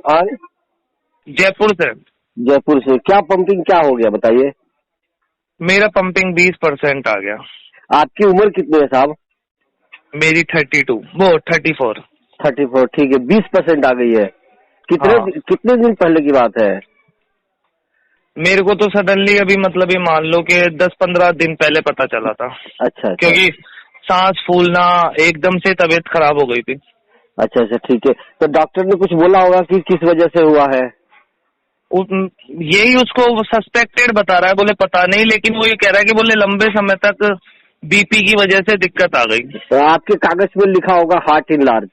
हाँ, जयपुर से। जयपुर से। क्या पंपिंग क्या हो गया बताइए? मेरा पंपिंग 20% आ गया। आपकी उम्र कितनी है साहब? मेरी 32, वो 34। 34, ठीक है। 20% आ गई है। हाँ। कितने दिन पहले की बात है? मेरे को तो सडनली अभी मतलब ये मान लो कि 10-15 दिन पहले पता चला था। अच्छा। क्योंकि सांस फूलना, एकदम से तबीयत खराब हो गई थी। अच्छा, ठीक है। तो डॉक्टर ने कुछ बोला होगा कि किस वजह से हुआ है? यही उसको सस्पेक्टेड बता रहा है, बोले पता नहीं, लेकिन वो ये कह रहा है कि बोले लंबे समय तक बीपी की वजह से दिक्कत आ गई। तो आपके कागज में लिखा होगा हार्ट इनलार्ज,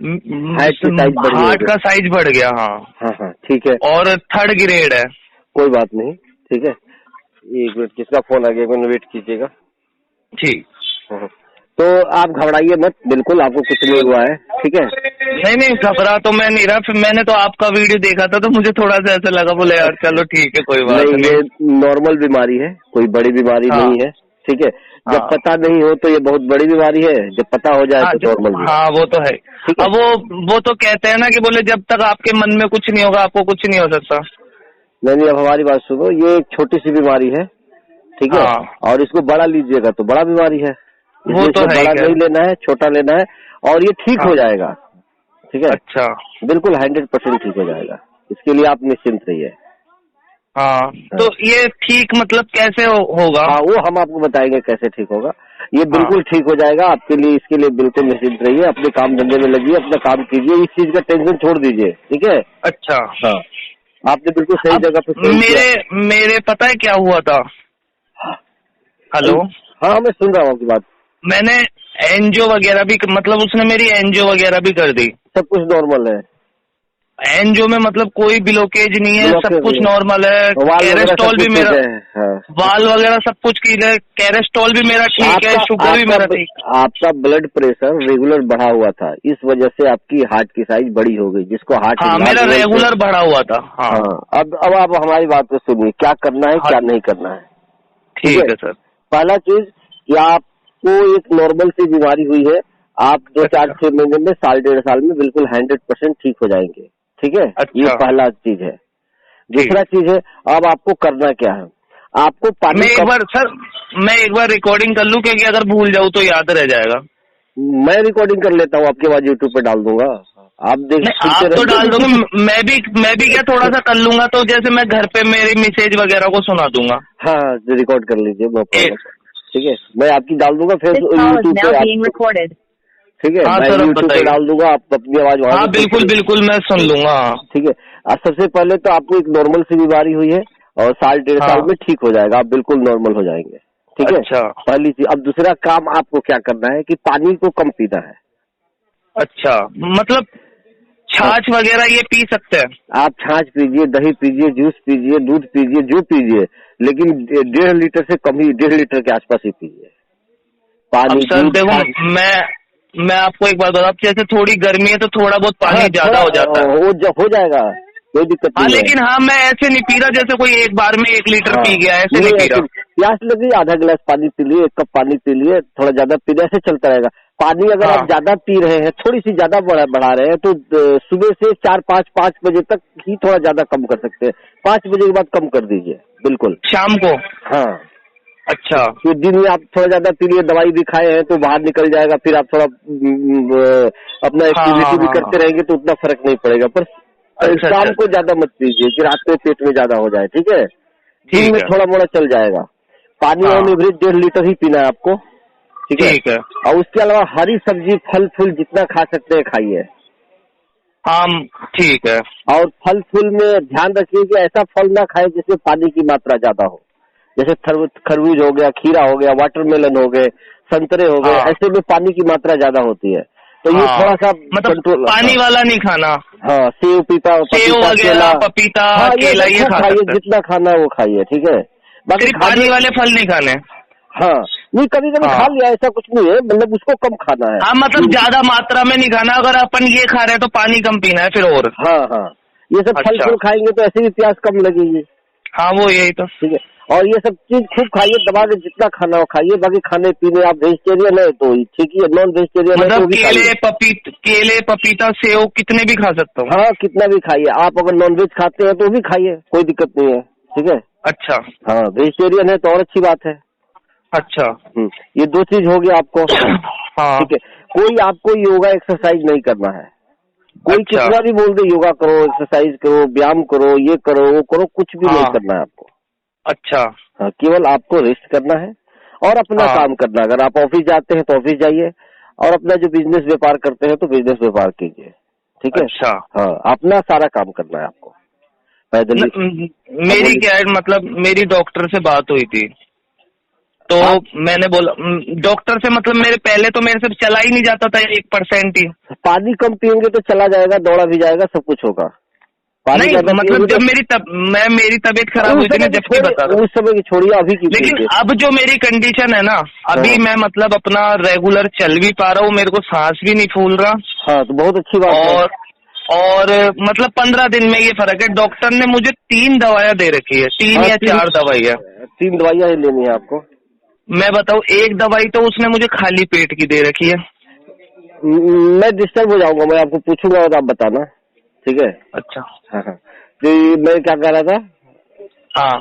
हार्ट का साइज बढ़ गया। हाँ, हाँ, ठीक है। और 3rd ग्रेड है। कोई बात नहीं, ठीक है। एक मिनट, किसका फोन आ गया, एक मिनट वेट कीजिएगा। ठीक। हाँ, तो आप घबराइए मत, बिल्कुल आपको कुछ नहीं हुआ है, ठीक है। नहीं, घबरा तो मैं नहीं रहा। फिर मैंने तो आपका वीडियो देखा था तो मुझे थोड़ा सा ऐसा लगा, बोले यार चलो ठीक है, कोई बात नहीं। ये नॉर्मल बीमारी है, कोई बड़ी बीमारी नहीं है, ठीक है। जब पता नहीं हो तो ये बहुत बड़ी बीमारी है, जब पता हो जाए तो नॉर्मल। हाँ, वो तो है। अब वो तो कहते हैं ना कि बोले जब तक आपके मन में कुछ नहीं होगा आपको कुछ नहीं हो सकता। नहीं, अब हमारी बात सुनो, ये एक छोटी सी बीमारी है, ठीक है। और इसको बड़ा लीजिएगा तो बड़ा बीमारी है, वो तो है। बड़ा नहीं लेना है, छोटा लेना है, और ये ठीक हो जाएगा, ठीक है। अच्छा, बिल्कुल 100% ठीक हो जाएगा, इसके लिए आप निश्चिंत रहिए। हाँ, तो ये ठीक मतलब कैसे होगा? हाँ, वो हम आपको बताएंगे कैसे ठीक होगा। ये बिल्कुल ठीक हो जाएगा आपके लिए, इसके लिए बिल्कुल निश्चिंत रहिए, अपने काम धंधे में लगिए, अपना काम कीजिए, इस चीज का टेंशन छोड़ दीजिए, ठीक है। अच्छा। हाँ, आपने बिल्कुल सही जगह पे मेरे पता है क्या हुआ था? हेलो। हाँ, मैं सुन रहा हूँ आपकी बात। मैंने एनजीओ वगैरह भी, मतलब उसने मेरी एनजीओ वगैरह भी कर दी। सब कुछ नॉर्मल है एनजीओ में, मतलब कोई ब्लॉकेज नहीं है, सब कुछ नॉर्मल है। कैरेस्ट्रॉल भी मेरा, वाल वगैरह सब कुछ क्लियर है। कैरेस्ट्रॉल भी मेरा ठीक है, शुगर भी मेरा ठीक। आपका ब्लड प्रेशर रेगुलर बढ़ा हुआ था, इस वजह से आपकी हार्ट की साइज बड़ी हो गई, जिसको हार्ट। हाँ, मेरा रेगुलर बढ़ा हुआ था। हाँ। अब आप हमारी बात को सुनिए, क्या करना है क्या नहीं करना है। ठीक है सर। पहला चीज कि आपको एक नॉर्मल सी बीमारी हुई है, आप 2-4-6 महीने में, 1.5 साल में बिल्कुल 100% ठीक हो जाएंगे, ठीक है। ये पहला चीज है। दूसरा चीज है, अब आपको करना क्या है, आपको पानी। मैं एक बार रिकॉर्डिंग कर लूं, क्योंकि अगर भूल जाऊं तो याद रह जाएगा। मैं रिकॉर्डिंग कर लेता हूँ, आपके बाद यूट्यूब पे डाल दूंगा, आप आप तो डाल दोगे, मैं भी क्या थोड़ा सा कर लूंगा, तो जैसे मैं घर पे मेरी मैसेज वगैरह को सुना दूंगा। हाँ, रिकॉर्ड कर लीजिए, ठीक है। मैं आपकी डाल दूंगा फेसबुक, यूट्यूब पे, ठीक है। मैं यूट्यूब पे डाल दूंगा, आप अपनी आवाज वहाँ। हाँ, बिल्कुल मैं सुन लूंगा, ठीक है। सबसे पहले तो आपको एक नॉर्मल सी बीमारी हुई है, और 1.5 साल में ठीक हो जाएगा, आप बिल्कुल नॉर्मल हो जाएंगे, ठीक है। अच्छा, पहली चीज। अब दूसरा काम आपको क्या करना है कि पानी को कम पीना है। अच्छा, मतलब छाछ वगैरह ये पी सकते हैं? आप छाछ पीजिए, दही पीजिए, जूस पीजिए, दूध पीजिए, जो पीजिए, लेकिन 1.5 लीटर से कम ही, 1.5 लीटर के आसपास ही पीजिए पानी। सर देखो, मैं आपको एक बात बताऊं, जैसे थोड़ी गर्मी है तो थोड़ा बहुत पानी ज्यादा हो जाता है, वो हो जाएगा, कोई दिक्कत नहीं। लेकिन मैं ऐसे नहीं पी रहा जैसे कोई एक बार में 1 लीटर पी गया, ऐसे नहीं पी रहा। प्यास लगी, आधा गिलास पानी पी लिए, 1 कप पानी पी लिए, थोड़ा ज्यादा पी लिए, ऐसे चलता रहेगा। पानी अगर आप ज्यादा पी रहे हैं, थोड़ी सी ज्यादा बढ़ा रहे हैं, तो सुबह से 4-5 बजे तक ही थोड़ा ज्यादा कम कर सकते हैं। 5 बजे के बाद कम कर दीजिए, बिल्कुल शाम को। हाँ। अच्छा, तो दिन में आप थोड़ा ज्यादा पी लिए, दवाई भी खाए हैं तो बाहर निकल जाएगा, फिर आप थोड़ा अपना एक्टिविटी भी करते रहेंगे तो उतना फर्क नहीं पड़ेगा। पर शाम को ज्यादा मत पीजिए कि रात में पेट में ज्यादा हो जाए, ठीक है। दिन में थोड़ा मोड़ा चल जाएगा। पानी ऑन एवरेज 1.5 लीटर ही पीना है आपको, ठीक है। और उसके अलावा हरी सब्जी, फल फूल जितना खा सकते हैं खाइए। हाँ, ठीक है। और फल फूल में ध्यान रखिए कि ऐसा फल ना खाए जिसमें पानी की मात्रा ज्यादा हो, जैसे खरबूज हो गया, खीरा हो गया, वाटरमेलन हो गए, संतरे हो गए, ऐसे में पानी की मात्रा ज्यादा होती है, तो ये थोड़ा सा कंट्रोल। पानी वाला नहीं खाना। हाँ, सेव वगैरह, पपीता, केला, ये खाइए, जितना खाना है वो खाइए, ठीक है। बाकी पानी वाले फल नहीं खाने। हाँ, नहीं, कभी कभी खा लिया, ऐसा कुछ नहीं है, मतलब उसको कम खाना है। हाँ, मतलब ज्यादा मात्रा में नहीं खाना। अगर अपन ये खा रहे हैं तो पानी कम पीना है फिर। और हाँ, ये सब फल फूल खाएंगे तो ऐसे भी प्यास कम लगेगी। हाँ, वो यही तो, ठीक है। और ये सब चीज खूब खाइए, दबा के जितना खाना हो खाइए। बाकी खाने पीने आप वेजिटेरियन है तो ठीक ही है, नॉन वेजिटेरियन है तो भी केले पपीता सेव कितने भी खा सकता हूँ? हाँ, कितना भी खाइए। आप अगर नॉन वेज खाते हैं तो भी खाइए, कोई दिक्कत नहीं है, ठीक है। अच्छा। हाँ, वेजिटेरियन है तो और अच्छी बात है। अच्छा। ये 2 चीज हो गया आपको। हाँ। ठीक है। कोई आपको योगा एक्सरसाइज नहीं करना है। कोई कितना भी बोल दे योगा करो, एक्सरसाइज करो, व्यायाम करो, ये करो वो करो, कुछ भी नहीं करना है आपको। अच्छा। हाँ, केवल आपको रेस्ट करना है और अपना काम करना है। अगर आप ऑफिस जाते हैं तो ऑफिस जाइए, और अपना जो बिजनेस व्यापार करते हैं तो बिजनेस व्यापार कीजिए, ठीक है। अच्छा। हाँ, अपना सारा काम करना है आपको पैदल। मेरी क्या है, मतलब मेरी डॉक्टर से बात हुई थी तो मैंने बोला, डॉक्टर से मतलब मेरे से चला ही नहीं जाता था 1% ही। पानी कम पियेंगे तो चला जाएगा, दौड़ा भी जाएगा, सब कुछ होगा। नहीं मतलब जब मेरी तबीयत खराब हुई थी ना, जबकि बता रहा हूँ उस समय की छोड़िए, अभी की। लेकिन अब जो मेरी कंडीशन है ना, अभी मैं मतलब अपना रेगुलर चल भी पा रहा हूँ, मेरे को सांस भी नहीं फूल रहा। हाँ, तो बहुत अच्छी बात है। और मतलब 15 दिन में ये फर्क है। डॉक्टर ने मुझे 3 दवाइयाँ दे रखी है, 3 या 4 दवाइयाँ। 3 दवाइयाँ लेनी है आपको। मैं बताऊँ, एक दवाई तो उसने मुझे खाली पेट की दे रखी है। मैं डिस्टर्ब हो जाऊंगा, मैं आपको पूछूंगा और आप बताना, ठीक है। अच्छा। हाँ हाँ, तो मैं क्या कह रहा था। हाँ,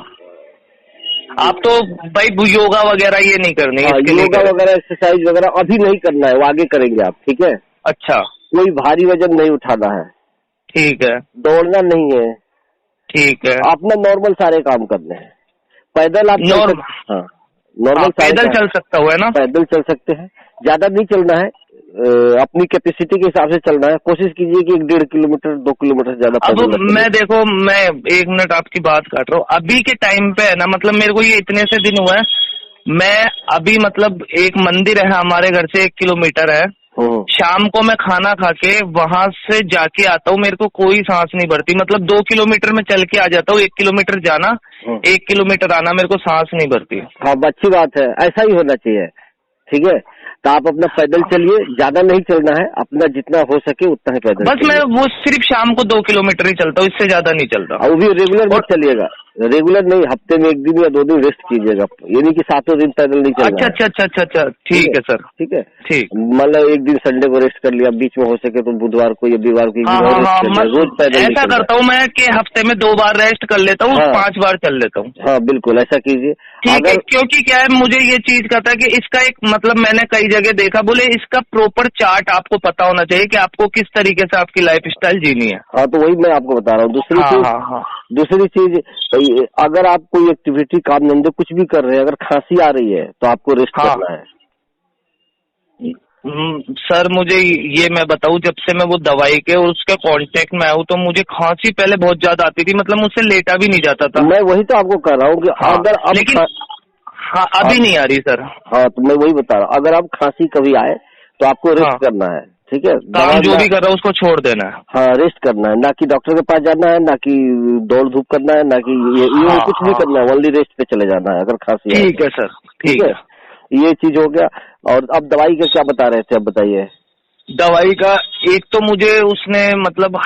आप तो भाई योगा वगैरह ये नहीं करनी। योगा वगैरह एक्सरसाइज वगैरह अभी नहीं करना है, वो आगे करेंगे आप, ठीक है। अच्छा। कोई भारी वजन नहीं उठाना है, ठीक है। दौड़ना नहीं है, ठीक है। अपना नॉर्मल सारे काम करने हैं। पैदल आप नॉर्मल पैदल चल सकता हुआ है ना, पैदल चल सकते हैं। ज्यादा नहीं चलना है, अपनी कैपेसिटी के हिसाब से चलना है। कोशिश कीजिए कि 1.5 किलोमीटर 2 किलोमीटर ज्यादा। अब मैं 1 मिनट आपकी बात काट रहा हूँ। अभी के टाइम पे है ना, मतलब मेरे को ये इतने से दिन हुआ है, मैं अभी मतलब एक मंदिर है हमारे घर से 1 किलोमीटर है, शाम को मैं खाना खा के वहां से जाके आता हूँ, मेरे को कोई सांस नहीं भरती। मतलब 2 किलोमीटर में चल के आ जाता हूँ, 1 किलोमीटर जाना 1 किलोमीटर आना, मेरे को सांस नहीं भरती। हाँ, अच्छी बात है, ऐसा ही होना चाहिए, ठीक है। तो आप अपना पैदल चलिए, ज्यादा नहीं चलना है, अपना जितना हो सके उतना ही पैदल। बस मैं वो सिर्फ शाम को 2 किलोमीटर ही चलता हूँ, इससे ज्यादा नहीं चलता। वो भी रेगुलर मत चलिएगा, रेगुलर नहीं, हफ्ते में 1 दिन या 2 दिन रेस्ट कीजिएगा, ये नहीं कि 7 दिन पैदल नहीं चलना। अच्छा, ठीक है सर, ठीक है, ठीक। मतलब 1 दिन संडे को रेस्ट कर लिया, बीच में हो सके तो बुधवार को या बीरवार को रोज पैदल। ऐसा करता हूँ मैं कि हफ्ते में 2 बार रेस्ट कर लेता हूँ, 5 बार चल लेता हूँ। हाँ बिल्कुल, ऐसा कीजिए, ठीक है। क्योंकि क्या है, मुझे ये चीज का था कि इसका एक मतलब मैंने कई जगह देखा, बोले इसका प्रॉपर चार्ट आपको पता होना चाहिए कि आपको किस तरीके से आपकी लाइफ स्टाइल जीनी है। हाँ, तो वही मैं आपको बता रहा हूँ। दूसरी चीज, अगर आप कोई एक्टिविटी काम धंधे कुछ भी कर रहे हैं, अगर खांसी आ रही है तो आपको रेस्ट करना है। सर मुझे ये मैं बताऊं, जब से मैं वो दवाई के और उसके कांटेक्ट में आऊँ तो मुझे खांसी पहले बहुत ज्यादा आती थी, मतलब मुझसे लेटा भी नहीं जाता था। मैं वही तो आपको कह रहा हूँ कि अगर अब लेकिन अभी नहीं आ रही सर। हाँ, तो मैं वही बता रहा हूँ, अगर अब खांसी कभी आए तो आपको रेस्ट करना है, ठीक है। काम जो भी कर रहा है उसको छोड़ देना है। हाँ, रेस्ट करना है, ना कि डॉक्टर के पास जाना है, ना कि दौड़ धूप करना है, ना कि ये कुछ नहीं करना है, ओनली रेस्ट पे चले जाना है अगर खांसी आए। ठीक है सर, ठीक है। ये चीज हो गया। और अब दवाई का क्या बता रहे थे, अब बताइए। दवाई का एक तो मुझे उसने मतलब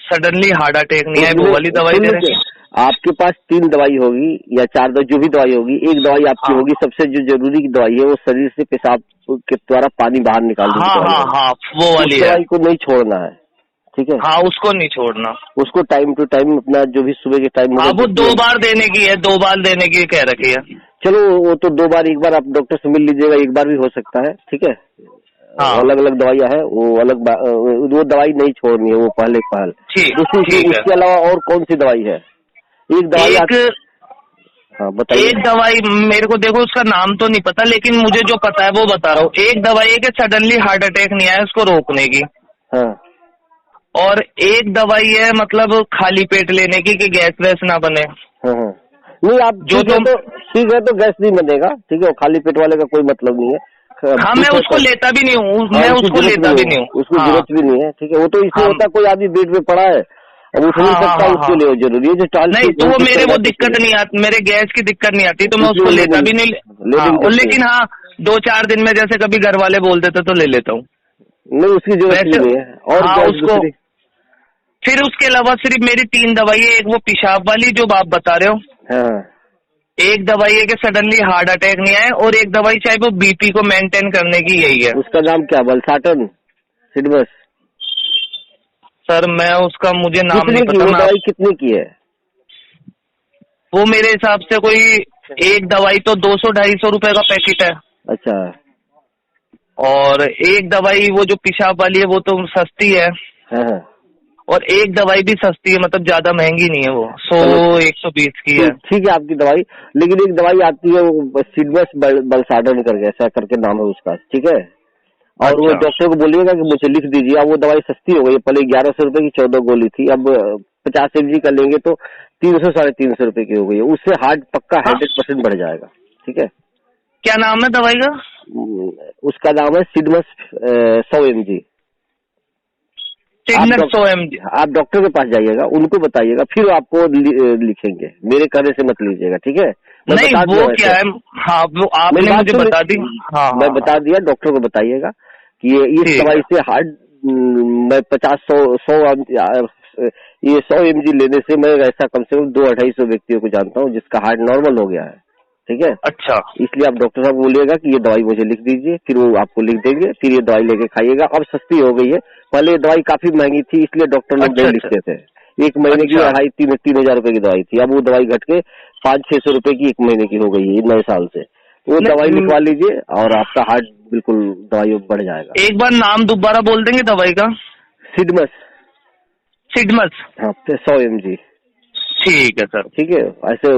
सडनली हार्ट अटैक नहीं है, वो वाली दवाई दे रहे हैं। आपके पास 3 दवाई होगी या 4 दवाई, जो भी दवाई होगी, एक दवाई आपकी होगी सबसे जो जरूरी की दवाई है, वो शरीर से पेशाब के द्वारा पानी बाहर निकालने की दवाई है। वो वाली दवाई को नहीं छोड़ना है, ठीक है। हाँ, उसको नहीं छोड़ना, उसको टाइम टू टाइम अपना जो भी सुबह के टाइम। वो 2 बार देने की है, 2 बार देने की कह रखी है। चलो वो तो 2 बार, एक बार आप डॉक्टर से मिल लीजिएगा, एक बार भी हो सकता है, ठीक है। अलग अलग दवाइयाँ है, वो अलग वो दवाई नहीं छोड़नी है, वो पहले दूसरी चीज उसके अलावा और कौन सी दवाई है। एक दवाई हाँ बताइए। एक दवाई मेरे को देखो उसका नाम तो नहीं पता, लेकिन मुझे जो पता है वो बता रहा हूँ। एक दवाई है कि सडनली हार्ट अटैक नहीं आया उसको रोकने की। हाँ। और एक दवाई है मतलब खाली पेट लेने की कि गैस वैस ना बने। हाँ। नहीं, आप जो ठीक है तो गैस नहीं बनेगा, ठीक है। खाली पेट वाले का कोई मतलब नहीं है। हाँ, मैं उसको लेता भी नहीं हूँ, मैं उसको लेता भी नहीं हूँ, उसको जरूरत भी नहीं है, ठीक है। वो तो इससे होता कोई आदमी बेड में पड़ा है, अब उठ नहीं सकता, उसके लिए जरूरी है जो नहीं, तो वो मेरे वो दिक्कत नहीं आती, मेरे गैस की दिक्कत नहीं आती, तो मैं उसको लेता भी नहीं। लेकिन हाँ, 2-4 दिन में जैसे कभी घर वाले बोल देते तो ले लेता हूँ। नहीं, उसकी जरूरत नहीं है। और उसको फिर उसके अलावा सिर्फ मेरी 3 दवाई है। एक वो पेशाब वाली जो आप बता रहे हो, एक दवाई है कि सडनली हार्ट अटैक नहीं आए, और एक दवाई चाहे वो बीपी को मेंटेन करने की, यही है। उसका नाम क्या? वल्साटन, सिडमस? सर मैं उसका मुझे नाम नहीं पता। दवाई कितने की है? वो मेरे हिसाब से कोई एक दवाई तो 200-250 रुपए का पैकेट है। अच्छा। और एक दवाई वो जो पेशाब वाली है वो तो सस्ती है। हाँ। और एक दवाई भी सस्ती है, मतलब ज्यादा महंगी नहीं है, वो 100-120 की है। ठीक है आपकी दवाई, लेकिन एक दवाई आती है वो सिडमस बल्साडन करके, ऐसा करके नाम है उसका, ठीक है। और अच्छा। वो डॉक्टर को बोलिएगा कि मुझे लिख दीजिए। अब वो दवाई सस्ती हो गई, पहले 1100 रुपए की 14 गोली थी, अब 50 mg का लेंगे तो 300-350 रुपए की हो गई है। उससे हार्ट पक्का 100% बढ़ जाएगा, ठीक है। क्या नाम है दवाई का? उसका नाम है सिडमस 100 mg। आप डॉक्टर के पास जाइएगा, उनको बताइएगा, फिर आपको लिखेंगे, मेरे कहने से मत लीजिएगा, ठीक है। नहीं वो क्या है, हाँ वो आपने मुझे बता दी। हाँ मैं बता दिया, डॉक्टर को बताइएगा कि इस दवाई से हार्ट मैं 100 mg लेने से मैं ऐसा कम से कम 200-250 व्यक्तियों को जानता हूँ जिसका हार्ट नॉर्मल हो गया है, ठीक है। अच्छा। इसलिए आप डॉक्टर साहब बोलिएगा कि ये दवाई मुझे लिख दीजिए, फिर वो आपको लिख देंगे, फिर ये दवाई लेके खाइएगा। अब सस्ती हो गई है, पहले ये दवाई काफी महंगी थी, इसलिए डॉक्टर लोग नहीं लिखते थे। एक महीने की 2,500-3,000 रुपए की दवाई थी, अब वो दवाई घट के 500-600 रुपए की एक महीने की हो गई है नए साल से। वो दवाई लिखवा लीजिए और आपका हार्ट बिल्कुल दवाई बढ़ जाएगा। एक बार नाम दोबारा बोल देंगे दवाई का? सिडमस। सिडमस, हाँ, 100 mg। ठीक है सर, ठीक है। ऐसे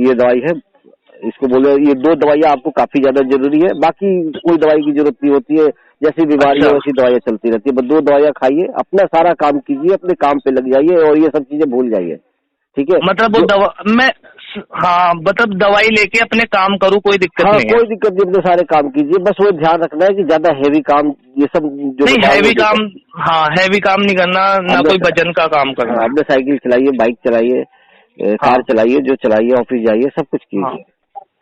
ये दवाई है, इसको बोले ये 2 दवाइयाँ आपको काफी ज्यादा जरूरी है, बाकी कोई दवाई की जरूरत नहीं होती है, जैसी बीमारी है वैसी दवाइयाँ चलती रहती है। बस 2 दवाइयाँ खाइए, अपना सारा काम कीजिए, अपने काम पे लग जाइए और ये सब चीजें भूल जाइए, ठीक है। मतलब वो दवा मैं, हाँ मतलब दवाई लेके अपने काम करूँ, कोई दिक्कत नहीं है। कोई दिक्कत नहीं, अपने सारे काम कीजिए, बस वो ध्यान रखना है कि ज्यादा हैवी काम ये सब जो नहीं, हैवी काम, हाँ हैवी काम नहीं करना, ना कोई वजन का काम करना। अपने साइकिल चलाइए, बाइक चलाइए, कार चलाइए, जो चलाइए, ऑफिस जाइए, सब कुछ कीजिए,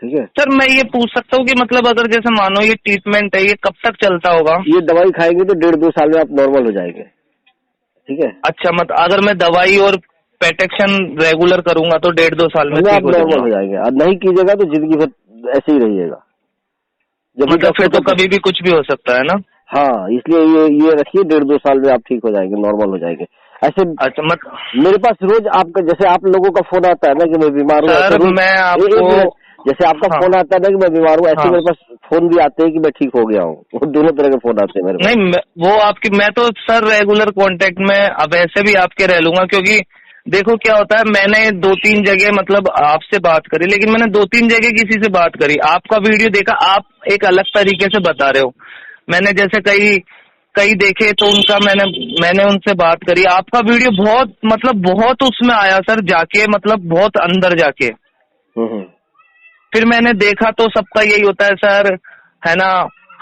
ठीक है। सर मैं ये पूछ सकता हूँ कि मतलब अगर जैसे मानो ये ट्रीटमेंट है, ये कब तक चलता होगा? ये दवाई खाएंगे तो 1.5-2 साल में आप नॉर्मल हो जाएंगे, ठीक है। अच्छा, मतलब अगर मैं दवाई और प्रोटेक्शन रेगुलर करूंगा तो 1.5-2 साल में आप नॉर्मल हो जाएंगे। और नहीं कीजिएगा तो जिंदगी भर ऐसे ही रहिएगा। मतलब फिर तो कभी भी कुछ भी हो सकता है ना? हाँ, इसलिए ये रखिए, 1.5-2 साल में आप ठीक हो जाएंगे, नॉर्मल हो जाएंगे ऐसे। अच्छा, मेरे पास रोज आपका, जैसे आप लोगों का फोन आता है ना कि मैं बीमार हूँ, मैं आपको जैसे आपका फोन आता है ना कि मैं बीमार हूँ, ऐसे मेरे पास फोन भी आते हैं कि मैं ठीक हो गया हूँ। दोनों तरह के फोन आते हैं मेरे पास। नहीं वो आपकी, मैं तो सर रेगुलर कांटेक्ट में अब ऐसे भी आपके रह लूंगा, क्योंकि देखो क्या होता है, मैंने 2-3 जगह मतलब आपसे बात करी, लेकिन मैंने 2-3 जगह किसी से बात करी, आपका वीडियो देखा, आप एक अलग तरीके से बता रहे हो। मैंने जैसे कई देखे तो उनका मैंने उनसे बात करी, आपका वीडियो बहुत मतलब बहुत उसमें आया सर, जाके मतलब बहुत अंदर जाके। फिर मैंने देखा तो सबका यही होता है सर, है ना,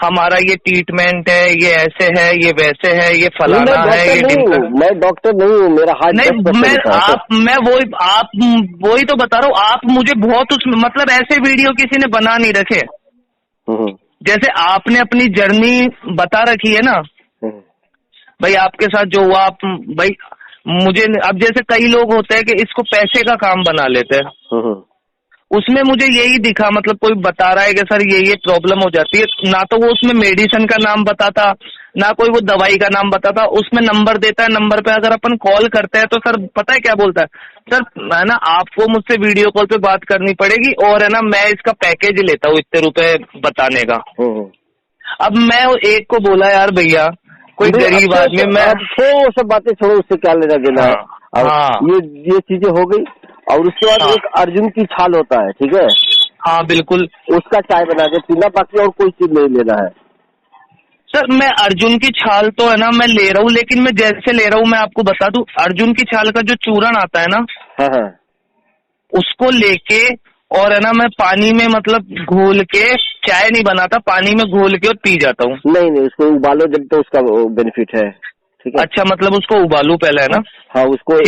हमारा ये ट्रीटमेंट है, ये ऐसे है, ये वैसे है, ये फलाना है, ये मैं डॉक्टर नहीं हूँ, मेरा हार्ट नहीं, मैं वही तो बता रहा हूँ। आप मुझे बहुत उसमें मतलब ऐसे वीडियो किसी ने बना नहीं रखे, जैसे आपने अपनी जर्नी बता रखी है ना भाई, आपके साथ जो हुआ, आप भाई मुझे अब जैसे कई लोग होते हैं कि इसको पैसे का काम बना लेते हैं, उसमें मुझे यही दिखा, मतलब कोई बता रहा है कि सर ये प्रॉब्लम हो जाती है, ना तो वो उसमें मेडिसिन का नाम बताता, ना कोई वो दवाई का नाम बताता, उसमें नंबर देता है, नंबर पे अगर अपन कॉल करते हैं तो सर पता है क्या बोलता है, सर है ना आपको मुझसे वीडियो कॉल पे बात करनी पड़ेगी, और है ना मैं इसका पैकेज लेता हूँ इतने रुपए बताने का। अब मैं एक को बोला यार भैया कोई गरीब आदमी, मैं वो सब बातें छोड़ो, उससे क्या लेना देना है। ये चीजें हो गई। और उसके बाद एक अर्जुन की छाल होता है, ठीक है। हाँ बिल्कुल, उसका चाय बना के पीना, बाकी और कोई चीज नहीं लेना है। सर मैं अर्जुन की छाल तो है ना मैं ले रहा हूँ, लेकिन मैं जैसे ले रहा हूँ मैं आपको बता दूं, अर्जुन की छाल का जो चूर्ण आता है ना, हाँ, उसको लेके और है ना मैं पानी में मतलब घोल के, चाय नहीं बनाता, पानी में घोल के और पी जाता हूँ। नहीं, उसको उबालो जब, तो उसका बेनिफिट है, ठीक है। अच्छा, मतलब उसको उबालू पहले है ना? हाँ, उसको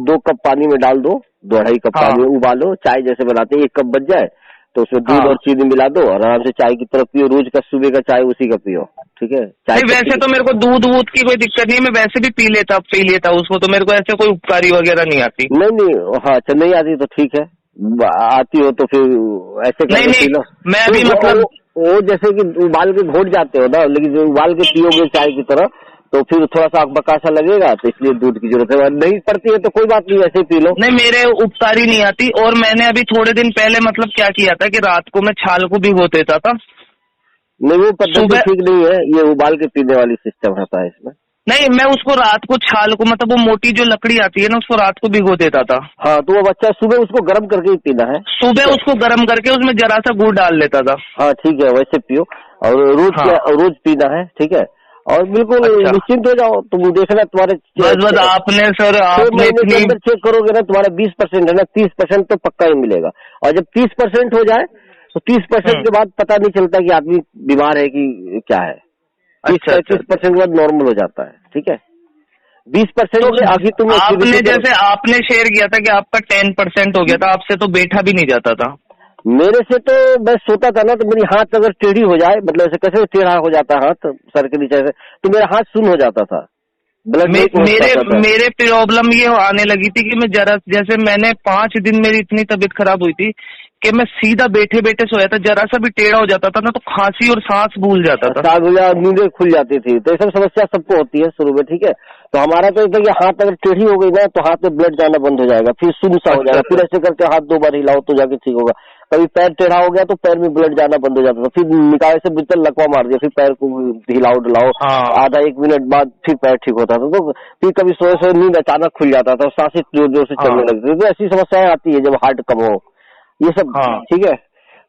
2 कप पानी में डाल दो, 2-2.5 कप पानी में उबालो, चाय जैसे बनाते हैं, 1 कप बच जाए तो उसमें दूध और चीनी मिला दो और आराम से चाय की तरफ पियो। रोज का सुबह का चाय उसी का पियो, ठीक है। नहीं वैसे तो मेरे को दूध की कोई दिक्कत नहीं है, मैं वैसे भी पी लेता उसको, तो मेरे को ऐसे कोई उपकारी वगैरह नहीं आती। नहीं, हाँ अच्छा नहीं आती तो ठीक है, आती हो तो फिर ऐसे नहीं पी लो। मैं अभी मतलब वो जैसे कि उबाल के घोट जाते हो ना, लेकिन जो उबाल के पियोगे चाय की तरह तो फिर थोड़ा सा बकासा लगेगा, तो इसलिए दूध की जरूरत है। नहीं पड़ती है तो कोई बात नहीं, ऐसे ही पी लो। नहीं मेरे उपकारी नहीं आती। और मैंने अभी थोड़े दिन पहले मतलब क्या किया था कि रात को मैं छाल को भिगो देता था। नहीं वो पद्धति ठीक नहीं है, ये उबाल के पीने वाली सिस्टम रहता है इसमें। नहीं मैं उसको रात को छाल को मतलब वो मोटी जो लकड़ी आती है ना उसको रात को भिगो देता था। हाँ तो वो बच्चा सुबह उसको गर्म करके ही पीना है। सुबह उसको गर्म करके उसमें जरा सा गुड़ डाल लेता था। हाँ ठीक है, वैसे पियो और रोज पीना है, ठीक है। और बिल्कुल निश्चिंत हो जाओ, तुम देखना तुम्हारे बस आपने सर आपने के अंदर चेक करोगे ना, तुम्हारा 20% है ना, 30% तो पक्का ही मिलेगा। और जब 30% हो जाए तो 30% के बाद पता नहीं चलता कि आदमी बीमार है कि क्या है। 30-35% के बाद नॉर्मल हो जाता है, ठीक है। 20% में अभी तुम्हें आपने जैसे आपने शेयर किया था कि आपका 10% हो गया था, आपसे तो बैठा भी नहीं जाता था। मेरे से तो मैं सोता था ना, तो मेरी हाथ अगर टेढ़ी हो जाए, मतलब ऐसे कैसे टेढ़ा हो जाता है हाथ सर के नीचे से, तो मेरा हाथ सुन्न हो जाता था। मेरे प्रॉब्लम ये आने लगी थी कि मैं जरा जैसे मैंने 5 दिन मेरी इतनी तबीयत खराब हुई थी कि मैं सीधा बैठे बैठे सोया था, जरा सा भी टेढ़ा हो जाता था ना तो खांसी और सांस भूल जाता था, नींदें खुल जाती थी। तो ये सब समस्या सबको होती है शुरू में, ठीक है। तो हमारा तो ये हाथ अगर टेढ़ी हो गई ना तो हाथ में ब्लड जाना बंद हो जाएगा, फिर सुन्न सा हो जाएगा, फिर ऐसे करके हाथ 2 बार हिलाओ तो जाके ठीक होगा। कभी पैर टेढ़ा हो गया तो पैर में ब्लड जाना बंद हो जाता था, फिर निकाय से बिल्कुल लकवा मार दिया, फिर पैर को हिलाओ डुलाओ, आधा 1 मिनट बाद फिर पैर ठीक होता था। तो फिर कभी सोए नींद अचानक खुल जाता था, सांसें जोर जोर से चलने लगती थी। तो ऐसी समस्याएं आती है जब हार्ट कम हो, ये सब, ठीक है।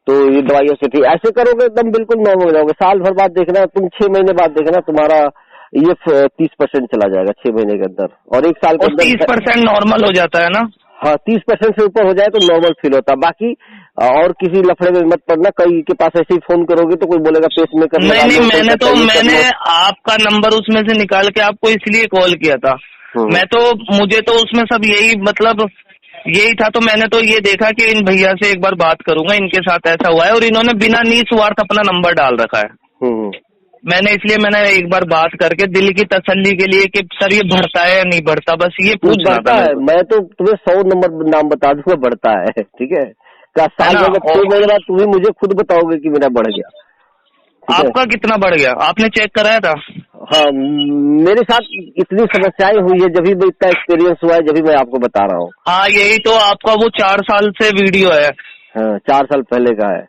तो ये दवाइयों से ठीक, ऐसे करोगे एकदम बिल्कुल नॉर्मल हो जाओगे। साल भर बाद देखना, तुम 6 महीने बाद देखना तुम्हारा ये 30% चला जाएगा 6 महीने के अंदर, और 1 साल के अंदर 30% नॉर्मल हो जाता है ना। हाँ 30% से ऊपर हो जाए तो नॉर्मल फील होता है। बाकी और किसी लफड़े में मत पड़ना, कई के पास ऐसे ही फोन करोगे तो कोई बोलेगा पेसमेकर। नहीं मैंने आपका नंबर उसमें से निकाल के आपको इसलिए कॉल किया था। मुझे तो उसमें सब यही मतलब यही था, तो मैंने तो ये देखा कि इन भैया से एक बार बात करूंगा, इनके साथ ऐसा हुआ है और इन्होंने बिना निस्वार्थ अपना नंबर डाल रखा है। मैंने एक बार बात करके दिल की तसल्ली के लिए कि सर ये बढ़ता है या नहीं बढ़ता, बस ये पूछना था। मैं तो तुम्हें 100 नंबर नाम बता दूंगा, बढ़ता है, ठीक है। साल में 6 महीने बाद तुम्हें मुझे खुद बताओगे कि मेरा बढ़ गया। आपका कितना बढ़ गया, आपने चेक कराया था? हाँ मेरे साथ इतनी समस्याएं हुई है, जब भी इतना एक्सपीरियंस हुआ है, जब भी मैं आपको बता रहा हूँ। हाँ यही तो आपका वो 4 साल से वीडियो है। हाँ 4 साल पहले का है।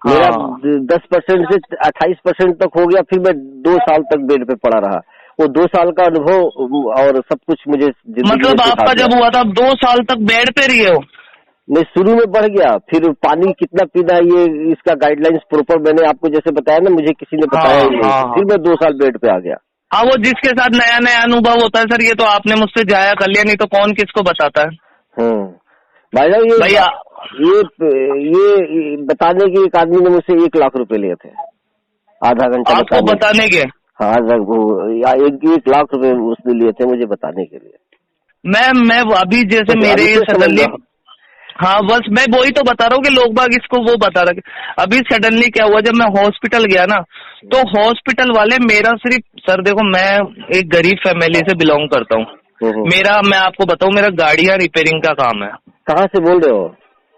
मेरा 10% से 28% तक हो गया, फिर मैं 2 साल तक बेड पे पड़ा रहा। वो 2 साल का अनुभव और सब कुछ मुझे मतलब आपका जब हुआ था 2 साल तक बेड पे रहे हो? नहीं, शुरू में बढ़ गया, फिर पानी कितना पीना ये इसका गाइडलाइंस प्रॉपर मैंने आपको जैसे बताया ना, मुझे किसी ने बताया ही नहीं। फिर मैं 2 साल बेड पे आ गया। हाँ वो जिसके साथ नया नया अनुभव होता है सर, ये तो आपने मुझसे जाया कर लिया, नहीं तो कौन किसको बताता है। भाई साहब ये बताने के एक आदमी ने मुझसे 1 लाख रुपए लिए थे, आधा घंटा आपको बताने के। हाँ 1 लाख रुपए उसने लिए थे मुझे बताने के लिए। मैं अभी जैसे मेरे सडनली, हाँ बस मैं वही तो बता रहा हूँ कि लोग बाग इसको वो बता रहे। अभी सडनली क्या हुआ, जब मैं हॉस्पिटल गया ना तो हॉस्पिटल वाले मेरा सिर्फ, सर देखो मैं एक गरीब फैमिली से बिलोंग करता हूँ, मैं आपको बताऊँ मेरा गाड़ियाँ रिपेयरिंग का काम है। कहाँ से बोल रहे हो?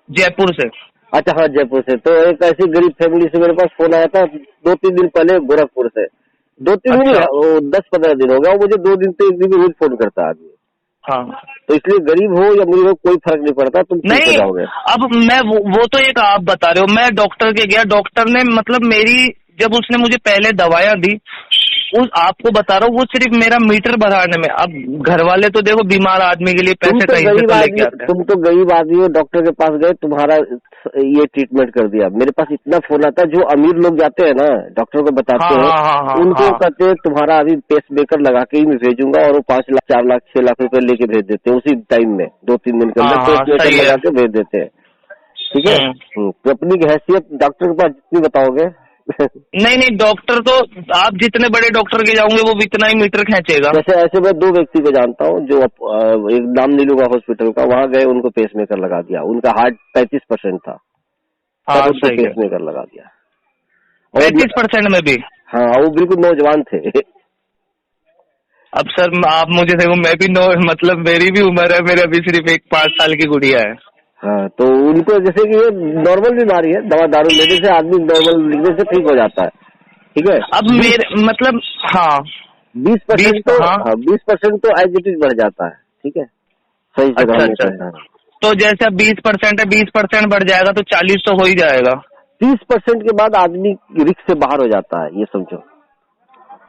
जयपुर से। अच्छा हाँ जयपुर से। तो एक ऐसी गरीब फैमिली से मेरे पास फोन आया था 2-3 दिन पहले गोरखपुर से। 2-3 दिन 10-15 दिन हो गया, मुझे 2 दिन से 1 दिन रोज फोन करता आदमी। हाँ तो इसलिए गरीब हो या अमीर हो कोई फर्क नहीं पड़ता, तुम नहीं जाओगे। अब मैं वो तो एक आप बता रहे हो, मैं डॉक्टर के गया, डॉक्टर ने मतलब मेरी जब उसने मुझे पहले दवाइयाँ दी, उस आपको बता रहा हूँ वो सिर्फ मेरा मीटर बढ़ाने में। अब घर वाले तो देखो बीमार आदमी के लिए पैसे कहीं से तो लेके आते हैं। तुम तो गरीब आदमी हो, डॉक्टर के पास गए, तुम्हारा ये ट्रीटमेंट कर दिया। मेरे पास इतना फोन आता है, जो अमीर लोग जाते हैं ना डॉक्टर को बताते हैं, उनको कहते हैं तुम्हारा अभी पेस मेकर लगा के ही मैं भेजूंगा, और वो 5 लाख 4 लाख 6 लाख रुपए लेके भेज देते हैं उसी टाइम में, 2-3 दिन के अंदर पेस मेकर लगा के भेज देते हैं, ठीक है। तो अपनी हैसियत डॉक्टर के पास जितनी बताओगे नहीं डॉक्टर तो आप जितने बड़े डॉक्टर के जाओगे वो इतना ही मीटर खींचेगा। जैसे ऐसे मैं 2 व्यक्ति को जानता हूँ जो एक नाम नहीं लूंगा हॉस्पिटल का, वहाँ गए उनको पेस मेकर लगा दिया, उनका हार्ट 35% था, पेस मेकर लगा दिया 35% में भी। हाँ वो बिल्कुल नौजवान थे। अब सर आप मुझे देखो, मैं भी मतलब मेरी भी उम्र है, मेरे अभी सिर्फ एक 5 साल की गुड़िया है। हाँ, तो उनको जैसे कि ये नॉर्मल बीमारी है, दवा दारू लेने से आदमी नॉर्मल लिखने से ठीक हो जाता है, ठीक है। अब मेरे मतलब हाँ 20% तो 20% तो एज इट इज बढ़ जाता है, ठीक है, सही जगह में करना है। तो जैसे 20% है, 20% बढ़ जाएगा तो 40 तो हो ही जाएगा। 30% के बाद आदमी रिस्क से बाहर हो जाता है, ये समझो।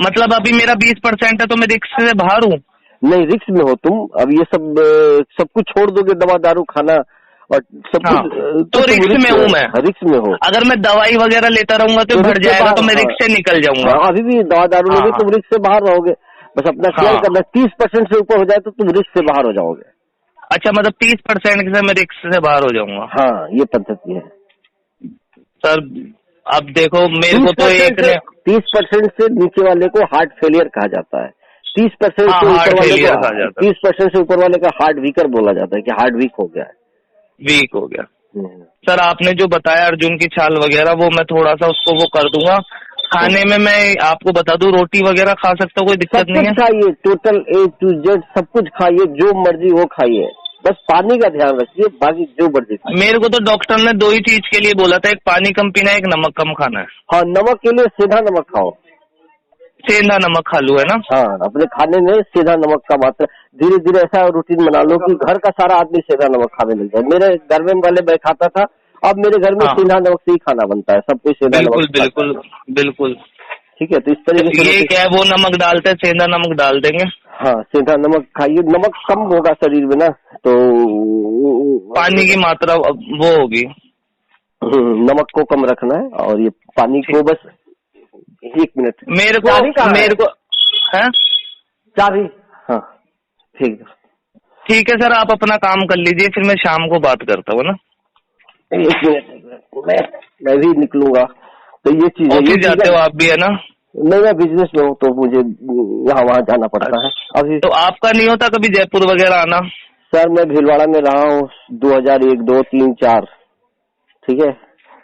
मतलब अभी मेरा 20% है तो मैं रिस्क से बाहर हूँ? नहीं, रिस्क में हो तुम। अब ये सब कुछ छोड़ दोगे, दवा दारू खाना और सब कुछ, तो रिस्क में हूँ मैं। रिस्क में हो। अगर मैं दवाई वगैरह लेता रहूंगा तो बढ़ जाएगा, तो मैं रिस्क से निकल जाऊंगा। अभी भी दवा दारू लोगे तुम रिस्क से बाहर रहोगे, बस अपना केयर करना। 30% से ऊपर हो जाए तो तुम रिस्क से बाहर हो जाओगे। अच्छा, मतलब 30% से मैं रिस्क से बाहर हो जाऊंगा। हाँ, ये पद्धति है सर। अब देखो मेरे को तो 30% से नीचे वाले को हार्ट फेलियर कहा जाता है, 30% से ऊपर वाले को 30% से ऊपर वाले का हार्ट वीकर बोला जाता है कि हार्ट वीक हो गया है, वीक हो गया। सर आपने जो बताया अर्जुन की छाल वगैरह, वो मैं थोड़ा सा उसको वो कर दूंगा। खाने में मैं आपको बता दूं, रोटी वगैरह खा सकता हूँ, कोई दिक्कत नहीं है? खाइए, टोटल A to Z सब कुछ खाइए, जो मर्जी वो खाइए, बस पानी का ध्यान रखिए, बाकी जो मर्जी खाइए। मेरे को तो डॉक्टर ने 2 ही चीज के लिए बोला था, एक पानी कम पीना है, एक नमक कम खाना है। हाँ, नमक के लिए सीधा नमक खाओ, सेंधा नमक खा लूं, है ना? हाँ, अपने खाने में सीधा नमक का मात्रा धीरे धीरे ऐसा रूटीन बना लो कि घर का सारा आदमी सीधा नमक खाने लग जाए। मेरे घर में पहले मैं खाता था, अब मेरे घर में सीधा नमक से ही खाना बनता है, सब कुछ सीधा नमक। बिल्कुल बिल्कुल। ठीक है, तो इस तरीके से ये क्या है, वो नमक डालते हैं, सेंधा नमक डाल देंगे। हाँ, सीधा नमक खाइए, नमक कम होगा शरीर में ना, तो पानी की मात्रा वो होगी। नमक को कम रखना है, और ये पानी को बस 1 मिनट मेरे को है चाबी। हाँ, ठीक है सर, आप अपना काम कर लीजिए, फिर मैं शाम को बात करता हूँ ना। 1 मिनट, मैं भी निकलूंगा, तो ये चीज ऑफिस जाते हो आप भी, है ना? नहीं, मैं बिजनेस में हूँ, तो मुझे यहाँ वहाँ जाना पड़ता है अभी। तो आपका नहीं होता कभी जयपुर वगैरह आना? सर मैं भीलवाड़ा में रहा हूँ 2001, 2, 3, 4, ठीक है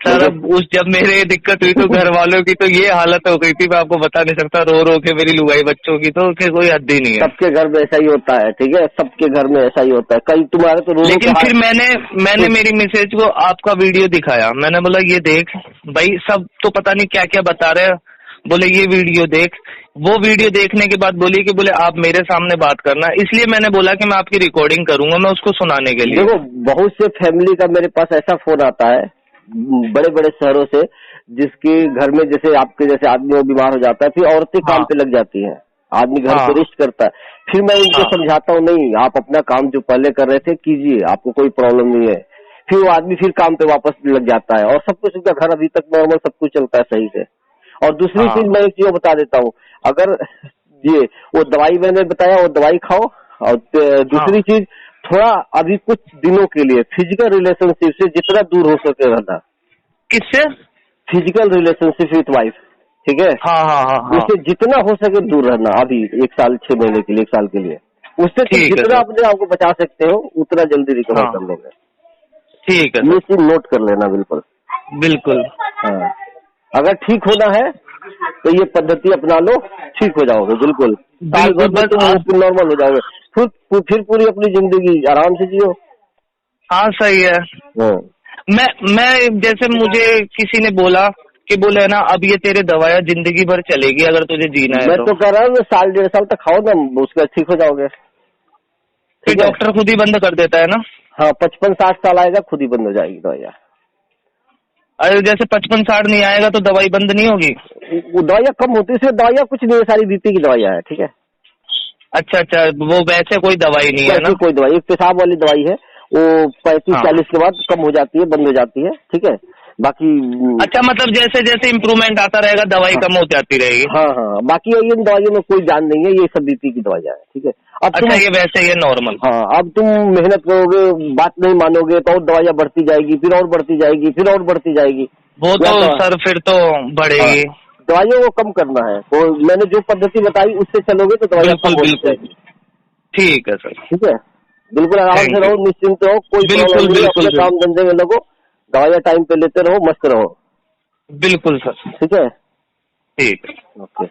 सर। अब जब मेरे दिक्कत हुई तो घर वालों की तो ये हालत हो गई थी, मैं आपको बता नहीं सकता, रो रो के मेरी लुगाई बच्चों की, तो कोई हद ही नहीं है। सबके घर में ऐसा ही होता है, ठीक है, सबके घर में ऐसा ही होता है, कई तुम्हारे तो लेकिन फिर मैंने मेरी मिसेज को आपका वीडियो दिखाया, मैंने बोला ये देख भाई, सब तो पता नहीं क्या क्या बता रहे हैं, बोले ये वीडियो देख। वो वीडियो देखने के बाद बोले आप मेरे सामने बात करना, इसलिए मैंने बोला कि मैं आपकी रिकॉर्डिंग करूंगा, मैं उसको सुनाने के लिए। देखो, बहुत से फैमिली का मेरे पास ऐसा फोन आता है बड़े बड़े शहरों से, जिसके घर में जैसे आपके जैसे आदमी वो बीमार हो जाता है, फिर औरतें काम पे लग जाती हैं, आदमी घर पे रेस्ट करता है। फिर मैं उनको समझाता हूँ, नहीं, आप अपना काम जो पहले कर रहे थे कीजिए, आपको कोई प्रॉब्लम नहीं है। फिर वो आदमी फिर काम पे वापस लग जाता है, और सब कुछ उसका घर अभी तक नॉर्मल सब कुछ चलता है सही से। और दूसरी चीज मैं एक चीज बता देता हूँ, अगर ये वो दवाई मैंने बताया, वो दवाई खाओ, और दूसरी चीज थोड़ा अभी कुछ दिनों के लिए फिजिकल रिलेशनशिप से जितना दूर हो सके रहना। किससे? फिजिकल रिलेशनशिप विथ वाइफ, ठीक है। उससे जितना हो सके दूर रहना, अभी 1 साल 6 महीने के लिए, 1 साल के लिए, उससे जितना अपने आप को बचा सकते हो उतना जल्दी रिकवर कर लोगे। ठीक है, ये चीज नोट कर लेना, बिल्कुल बिल्कुल। हाँ, अगर ठीक होना है तो ये पद्धति अपना लो, ठीक हो जाओगे, बिल्कुल साल भर में तुम नॉर्मल हो जाओगे, फिर पूरी अपनी जिंदगी आराम से जियो। हाँ, सही है। मैं जैसे मुझे किसी ने बोला कि बोले ना, अब ये तेरे दवाइयाँ जिंदगी भर चलेगी अगर तुझे जीना है। मैं तो कह रहा हूँ 1 डेढ़ साल तक खाओ ना, उसका ठीक हो जाओगे। फिर डॉक्टर खुद ही बंद कर देता है ना? हाँ, 55-60 साल आएगा खुद ही बंद हो जाएगी दवाइयाँ। अरे जैसे 55-60 नहीं आएगा तो दवाई बंद नहीं होगी? वो दवाइयाँ कम होती है, दवाइयाँ कुछ नहीं है, सारी बीपी की दवाइयाँ है, ठीक है। अच्छा, वो वैसे कोई दवाई नहीं है ना? कोई दवाई, एक पेशाब वाली दवाई है, वो 35-40 के बाद कम हो जाती है, बंद हो जाती है, ठीक है। बाकी अच्छा, मतलब जैसे जैसे इम्प्रूवमेंट आता रहेगा दवाई कम हो जाती रहेगी। हाँ, बाकी इन दवाइयों में कोई जान नहीं है, ये सब बीपी की दवाइयाँ है, ठीक है। अब अच्छा, ये वैसे ये नॉर्मल। हाँ, अब तुम मेहनत करोगे, बात नहीं मानोगे तो और दवाइयाँ बढ़ती जाएगी, फिर और बढ़ती जाएगी, फिर और बढ़ती जाएगी। वो तो सर फिर तो बढ़ेगी। दवाइयों को कम करना है, तो मैंने जो पद्धति बताई उससे चलोगे तो दवाइयाँ कम हो जाएगी। ठीक है सर, ठीक है, बिल्कुल आराम से रहो, निश्चिंत रहो, कोई प्रॉब्लम नहीं, अपने काम धंधे में लगो, दवाइयाँ टाइम पे लेते रहो, मस्त रहो। बिल्कुल सर, ठीक है, ठीक है, ओके।